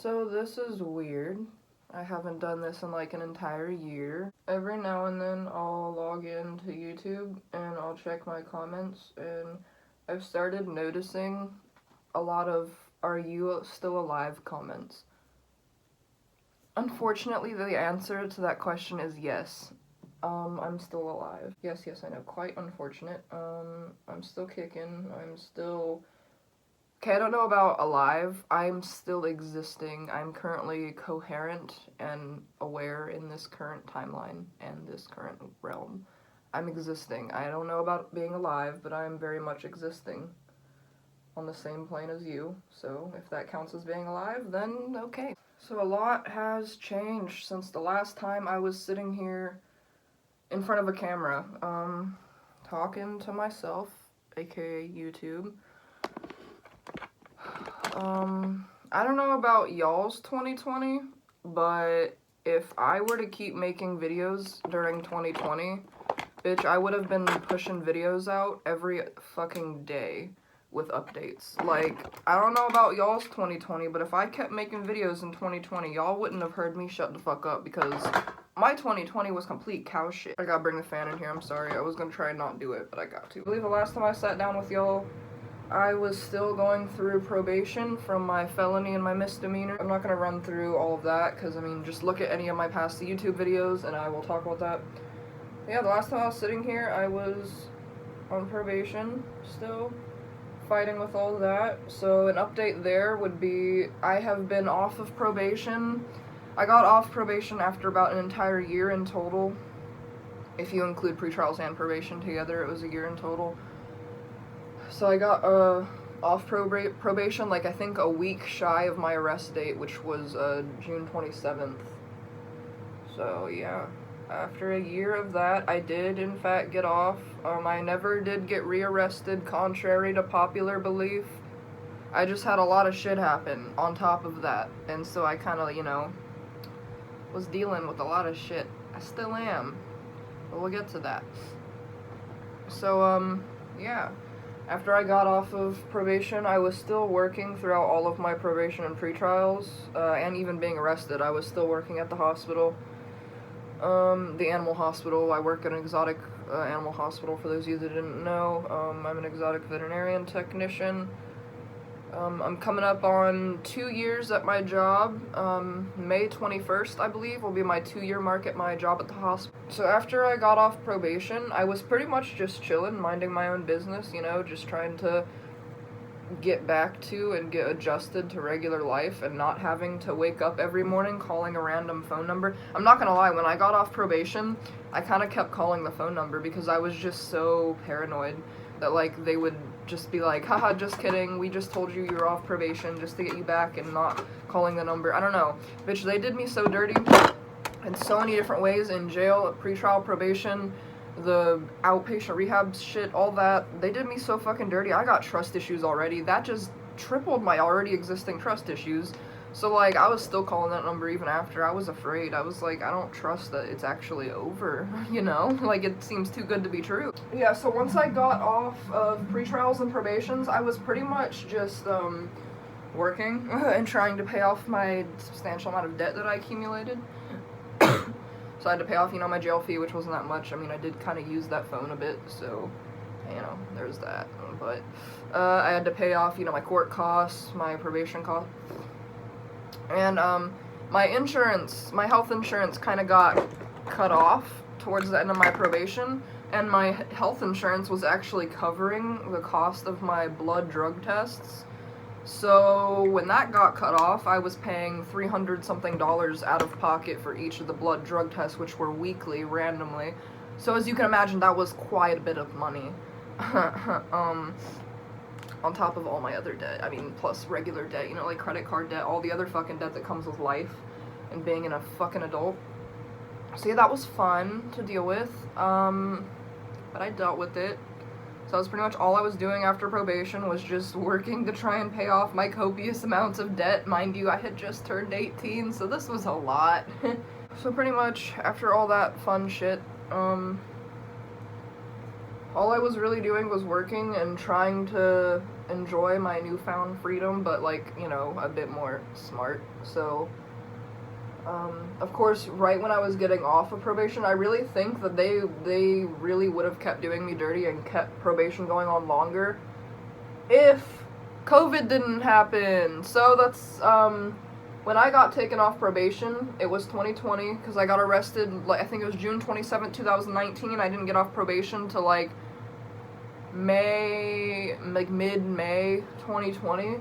So this is weird. I haven't done this in like an entire year. Every now and then I'll log into YouTube and I'll check my comments, and I've started noticing a lot of "Are you still alive?" comments. Unfortunately, the answer to that question is yes. I'm still alive. Yes, I know, quite unfortunate. I'm still kicking, I'm still... Okay, I don't know about alive, I'm still existing. I'm currently coherent and aware in this current timeline and this current realm. I'm existing. I don't know about being alive, but I'm very much existing on the same plane as you, so if that counts as being alive, then okay. So a lot has changed since the last time I was sitting here in front of a camera, talking to myself, aka YouTube. I don't know about y'all's 2020, but if I were to keep making videos during 2020, bitch, I would have been pushing videos out every fucking day with updates. Like, I don't know about y'all's 2020, but if I kept making videos in 2020, y'all wouldn't have heard me shut the fuck up, because my 2020 was complete cow shit. I gotta bring the fan in here, I'm sorry. I was gonna try and not do it, but I got to. I believe the last time I sat down with y'all, I was still going through probation from my felony and my misdemeanor. I'm not gonna run through all of that, because, I mean, just look at any of my past YouTube videos and I will talk about that. Yeah, the last time I was sitting here, I was on probation still, fighting with all that. So an update there would be, I have been off of probation. I got off probation after about an entire year in total. If you include pretrials and probation together, it was a year in total. So I got off probation, like, I think a week shy of my arrest date, which was June 27th. So yeah, after a year of that, I did in fact get off. I never did get rearrested, contrary to popular belief. I just had a lot of shit happen on top of that, and so I kind of, you know, was dealing with a lot of shit. I still am, but we'll get to that. So, yeah. After I got off of probation, I was still working throughout all of my probation and pretrials, and even being arrested. I was still working at the hospital, the animal hospital. I work at an exotic animal hospital, for those of you that didn't know. I'm an exotic veterinarian technician. I'm coming up on 2 years at my job. May 21st, I believe, will be my 2-year mark at my job at the hospital. So after I got off probation, I was pretty much just chilling, minding my own business, you know, just trying to get back to and get adjusted to regular life and not having to wake up every morning calling a random phone number. I'm not gonna lie, when I got off probation, I kind of kept calling the phone number because I was just so paranoid that, like, they would just be like, haha, just kidding, we just told you were off probation just to get you back, and not calling the number. I don't know. Bitch, they did me so dirty in so many different ways, in jail, pretrial, probation, the outpatient rehab shit, all that. They did me so fucking dirty. I got trust issues already. That just tripled my already existing trust issues. So, like, I was still calling that number even after. I was afraid. I was like, I don't trust that it's actually over, you know? Like, it seems too good to be true. Yeah, so once I got off of pretrials and probations, I was pretty much just, working and trying to pay off my substantial amount of debt that I accumulated. So I had to pay off, you know, my jail fee, which wasn't that much. I mean, I did kind of use that phone a bit, so, you know, there's that. But, I had to pay off, you know, my court costs, my probation costs. And, my insurance, my health insurance kind of got cut off towards the end of my probation, and my health insurance was actually covering the cost of my blood drug tests. So when that got cut off, I was paying $300-something out of pocket for each of the blood drug tests, which were weekly, randomly. So as you can imagine, that was quite a bit of money. On top of all my other debt. I mean, plus regular debt, you know, like credit card debt, all the other fucking debt that comes with life and being a fucking adult. So yeah, that was fun to deal with, but I dealt with it. So that was pretty much all I was doing after probation, was just working to try and pay off my copious amounts of debt. Mind you, I had just turned 18, so this was a lot. So pretty much, after all that fun shit, all I was really doing was working and trying to enjoy my newfound freedom, but like, you know, a bit more smart. So, of course, right when I was getting off of probation, I really think that they really would have kept doing me dirty and kept probation going on longer if COVID didn't happen. So that's, when I got taken off probation, it was 2020, because I got arrested, like, I think it was June 27th, 2019. I didn't get off probation till, like, mid-May 2020.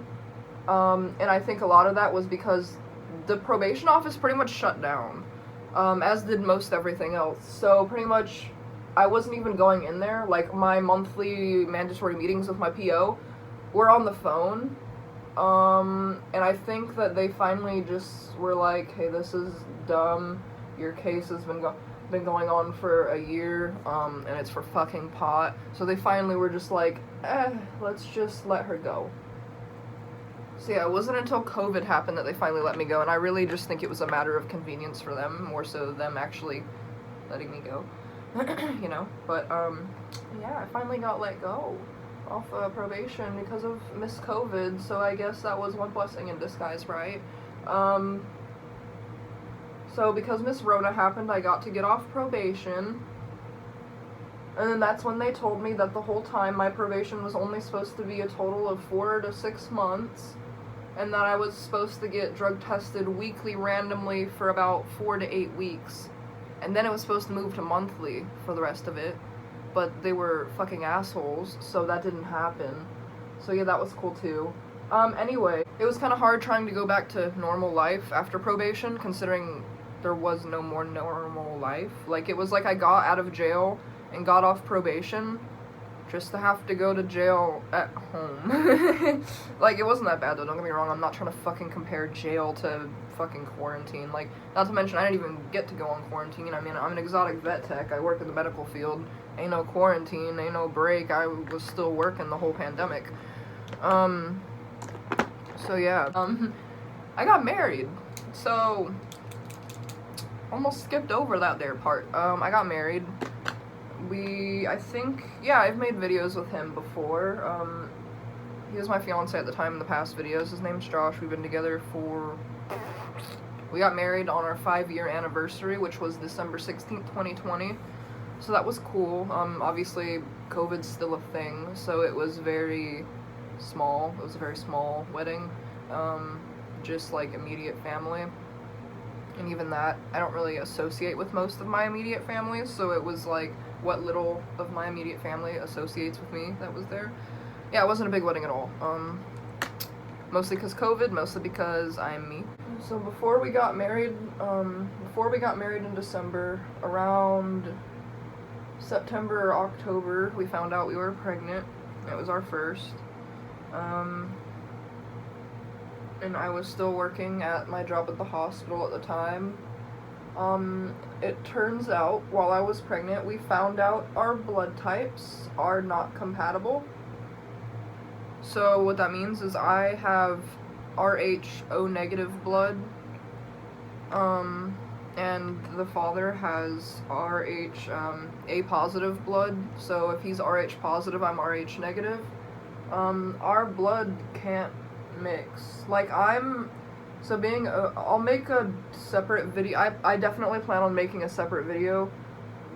And I think a lot of that was because the probation office pretty much shut down, as did most everything else. So pretty much I wasn't even going in there. Like, my monthly mandatory meetings with my PO were on the phone. And I think that they finally just were like, hey, this is dumb. Your case has been going on for a year, and it's for fucking pot. So they finally were just like, let's just let her go. So yeah, it wasn't until COVID happened that they finally let me go, and I really just think it was a matter of convenience for them, more so them actually letting me go. You know, but, yeah, I finally got let go off probation because of Miss COVID, so I guess that was one blessing in disguise, right? So because Miss Rona happened, I got to get off probation, and then that's when they told me that the whole time my probation was only supposed to be a total of 4 to 6 months, and that I was supposed to get drug tested weekly randomly for about 4 to 8 weeks, and then it was supposed to move to monthly for the rest of it, but they were fucking assholes, so that didn't happen. So yeah, that was cool too. Anyway, it was kind of hard trying to go back to normal life after probation, considering there was no more normal life. Like, it was like I got out of jail and got off probation just to have to go to jail at home. Like, it wasn't that bad though, don't get me wrong, I'm not trying to fucking compare jail to fucking quarantine. Like, not to mention, I didn't even get to go on quarantine. I mean, I'm an exotic vet tech, I work in the medical field, ain't no quarantine, ain't no break, I was still working the whole pandemic. So yeah, I got married, so, almost skipped over that there part. I got married. I think, yeah, I've made videos with him before. He was my fiance at the time in the past videos. His name's Josh. We've been together we got married on our 5-year anniversary, which was December 16th, 2020. So that was cool. Obviously, COVID's still a thing, so it was very small. It was a very small wedding. Just, like, immediate family. And even that, I don't really associate with most of my immediate family, so it was like what little of my immediate family associates with me that was there. Yeah, it wasn't a big wedding at all. Mostly because COVID, mostly because I'm me. So before we got married in December, around September or October, we found out we were pregnant. It was our first. And I was still working at my job at the hospital at the time. It turns out, while I was pregnant, we found out our blood types are not compatible. So what that means is I have Rh-O negative blood, and the father has Rh-A positive blood. So if he's Rh positive, I'm Rh negative. Our blood can't mix. Like, I'll make a separate video. I definitely plan on making a separate video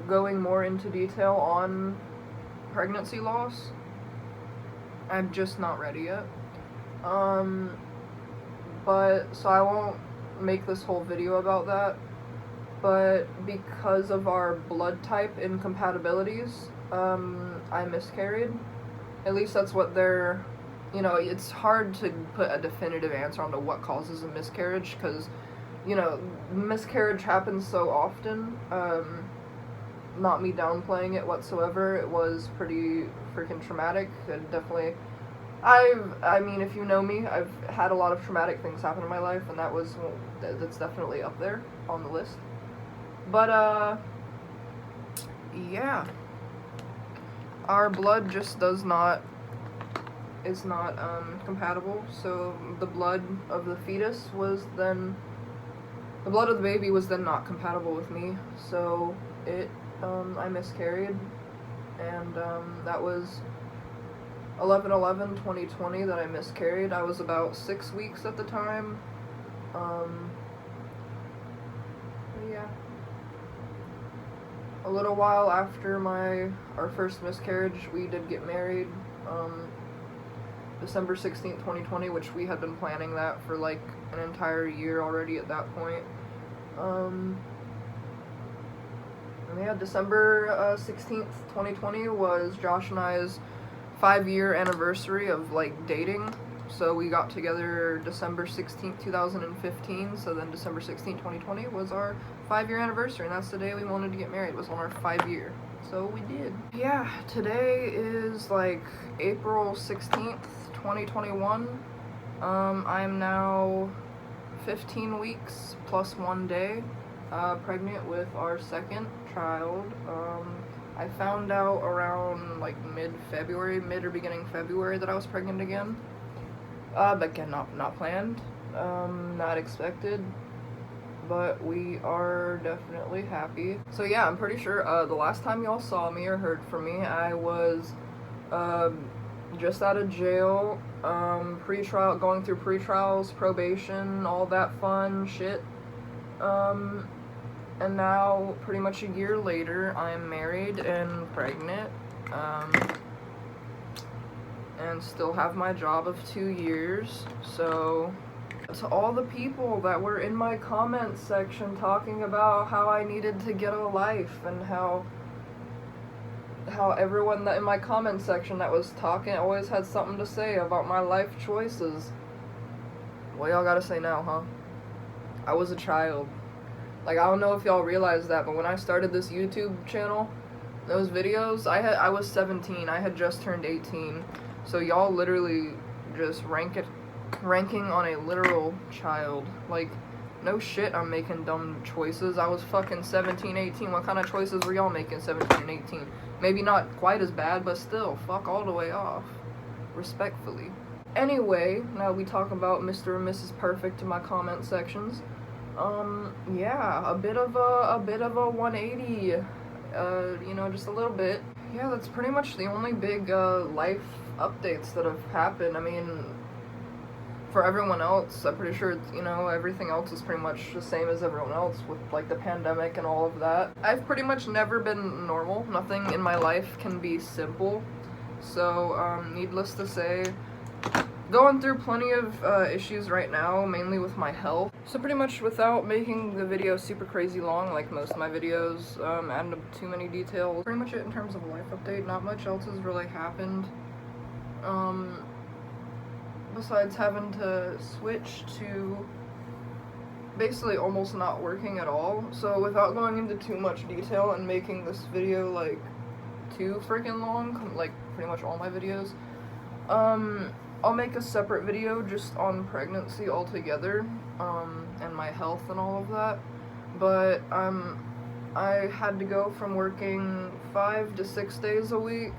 going more into detail on pregnancy loss. I'm just not ready yet. But, so I won't make this whole video about that. But because of our blood type incompatibilities, I miscarried. At least that's what they're, you know, it's hard to put a definitive answer onto what causes a miscarriage, because, you know, miscarriage happens so often. Not me downplaying it whatsoever. It was pretty freaking traumatic. It definitely, I mean, if you know me, I've had a lot of traumatic things happen in my life, and that's definitely up there on the list. But, yeah. Our blood just is not compatible, so the blood of the baby was then not compatible with me, so I miscarried, and that was 11/11/2020 that I miscarried. I was about 6 weeks at the time. Yeah. A little while after our first miscarriage, we did get married. December 16th, 2020, which we had been planning that for like an entire year already at that point. Yeah, December 16th, 2020 was Josh and I's 5-year anniversary of like dating. So we got together December 16th, 2015. So then December 16th, 2020 was our 5-year anniversary, and that's the day we wanted to get married, was on our 5-year. So we did. Yeah, today is like April 16th, 2021. I am now 15 weeks plus 1 day pregnant with our second child. I found out around like mid or beginning February that I was pregnant again. But again, not planned, not expected, but we are definitely happy. So yeah, I'm pretty sure the last time y'all saw me or heard from me, I was just out of jail, pre-trial, going through pre-trials, probation, all that fun shit. And now, pretty much a year later, I'm married and pregnant, and still have my job of 2 years. So, to all the people that were in my comments section talking about how I needed to get a life, and how everyone that in my comment section that was talking always had something to say about my life choices. What y'all gotta say now, huh? I was a child. Like, I don't know if y'all realize that, but when I started this YouTube channel, those videos, I was 17. I had just turned 18. So y'all literally just ranking on a literal child. Like, no shit, I'm making dumb choices. I was fucking 17, 18. What kind of choices were y'all making 17 and 18? Maybe not quite as bad, but still, fuck all the way off. Respectfully. Anyway, now we talk about Mr. and Mrs. Perfect in my comment sections. Yeah, a bit of a 180, you know, just a little bit. Yeah, that's pretty much the only big, life updates that have happened. I mean, for everyone else, I'm pretty sure, you know, everything else is pretty much the same as everyone else with, like, the pandemic and all of that. I've pretty much never been normal. Nothing in my life can be simple. So, needless to say, going through plenty of issues right now, mainly with my health. So pretty much, without making the video super crazy long, like most of my videos, adding up too many details, pretty much it in terms of a life update. Not much else has really happened. Besides having to switch to basically almost not working at all. So without going into too much detail and making this video like too freaking long, like pretty much all my videos, I'll make a separate video just on pregnancy altogether, and my health and all of that. But I had to go from working 5 to 6 days a week.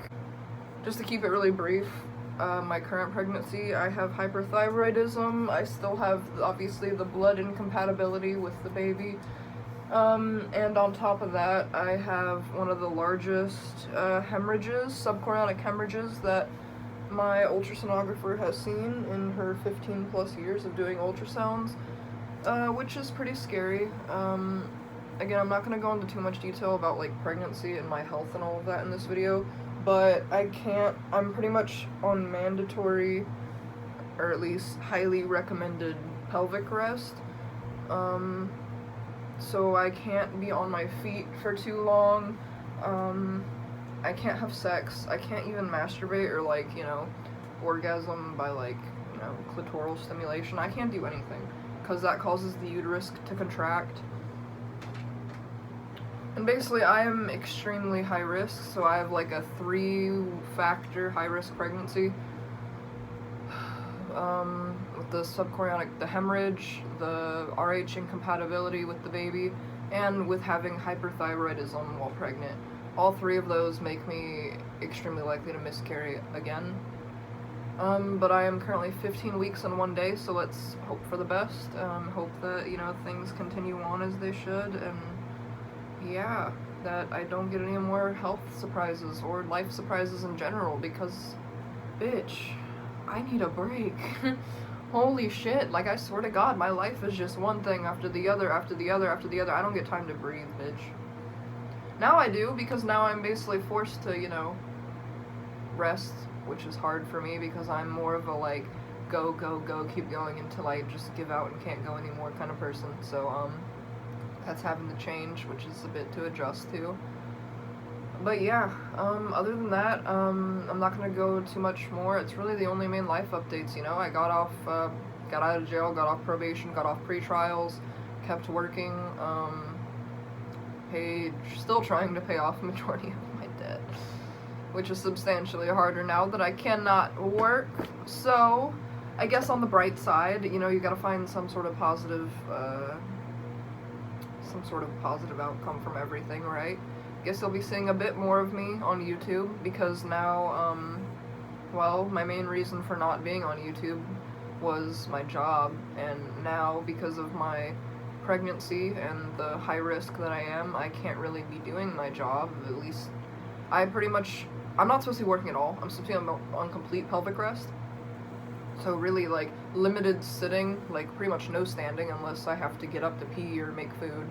Just to keep it really brief, my current pregnancy, I have hyperthyroidism. I still have, obviously, the blood incompatibility with the baby. And on top of that, I have one of the largest hemorrhages, subchorionic hemorrhages, that my ultrasonographer has seen in her 15 plus years of doing ultrasounds, which is pretty scary. Again, I'm not going to go into too much detail about like pregnancy and my health and all of that in this video, but I'm pretty much on mandatory, or at least highly recommended, pelvic rest. So I can't be on my feet for too long. I can't have sex. I can't even masturbate or, like, you know, orgasm by, like, you know, clitoral stimulation. I can't do anything, because that causes the uterus to contract. And basically, I am extremely high risk, so I have, like, a 3-factor high-risk pregnancy. With the subchorionic, the hemorrhage, the RH incompatibility with the baby, and with having hyperthyroidism while pregnant. All 3 of those make me extremely likely to miscarry again. But I am currently 15 weeks and 1 day, so let's hope for the best. Hope that, you know, things continue on as they should, and yeah, that I don't get any more health surprises or life surprises in general, because bitch, I need a break. Holy shit, like I swear to God, my life is just one thing after the other, after the other, after the other. I don't get time to breathe, bitch. Now I do, because now I'm basically forced to, you know, rest, which is hard for me because I'm more of a, like, go, go, go, keep going until I just give out and can't go anymore kind of person. So, that's having to change, which is a bit to adjust to. But yeah, other than that, I'm not gonna go too much more. It's really the only main life updates, you know. I got out of jail, got off probation, got off pre-trials, kept working, still trying to pay off the majority of my debt, which is substantially harder now that I cannot work. So, I guess on the bright side, you know, you gotta find some sort of positive outcome from everything, right? Guess you'll be seeing a bit more of me on YouTube, because now, well, my main reason for not being on YouTube was my job, and now, because of my pregnancy and the high risk that I am, I can't really be doing my job. At least, I'm not supposed to be working at all. I'm supposed to be on complete pelvic rest. So really, like, limited sitting, like, pretty much no standing unless I have to get up to pee or make food.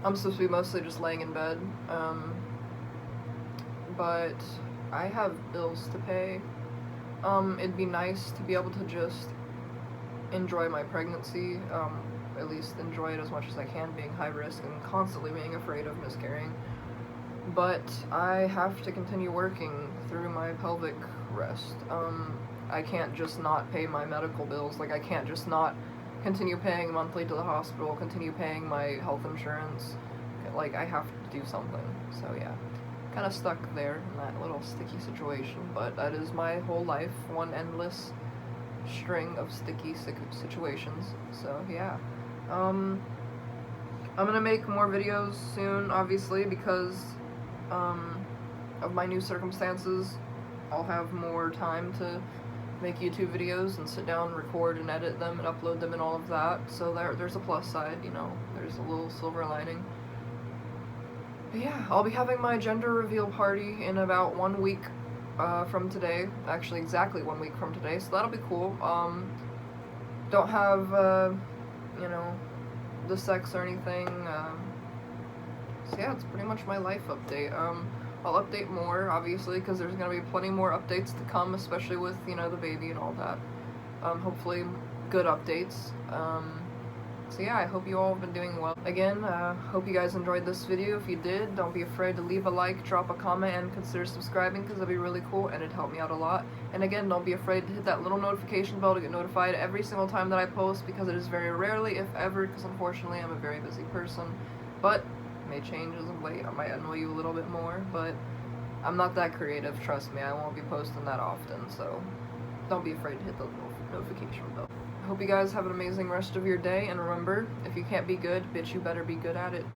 I'm supposed to be mostly just laying in bed, but I have bills to pay. It'd be nice to be able to just enjoy my pregnancy, at least enjoy it as much as I can, being high risk and constantly being afraid of miscarrying. But I have to continue working through my pelvic rest. I can't just not pay my medical bills, like I can't just not continue paying monthly to the hospital, continue paying my health insurance. Like, I have to do something. So yeah, kind of stuck there in that little sticky situation, but that is my whole life, one endless string of sticky situations. So yeah, I'm gonna make more videos soon, obviously, because of my new circumstances. I'll have more time to make YouTube videos and sit down, record and edit them and upload them and all of that. So there's a plus side, you know, there's a little silver lining. But yeah, I'll be having my gender reveal party in about 1 week from today. Actually, exactly 1 week from today, so that'll be cool. Don't have, you know, the sex or anything. So yeah, it's pretty much my life update. I'll update more, obviously, because there's going to be plenty more updates to come, especially with, you know, the baby and all that. Hopefully good updates. So yeah, I hope you all have been doing well. Again, hope you guys enjoyed this video. If you did, don't be afraid to leave a like, drop a comment, and consider subscribing, because that'd be really cool, and it'd help me out a lot. And again, don't be afraid to hit that little notification bell to get notified every single time that I post, because it is very rarely, if ever, because unfortunately I'm a very busy person. But may change as of late. I might annoy you a little bit more, but I'm not that creative, trust me. I won't be posting that often, so don't be afraid to hit the notification bell. I hope you guys have an amazing rest of your day, and remember, if you can't be good, bitch, you better be good at it.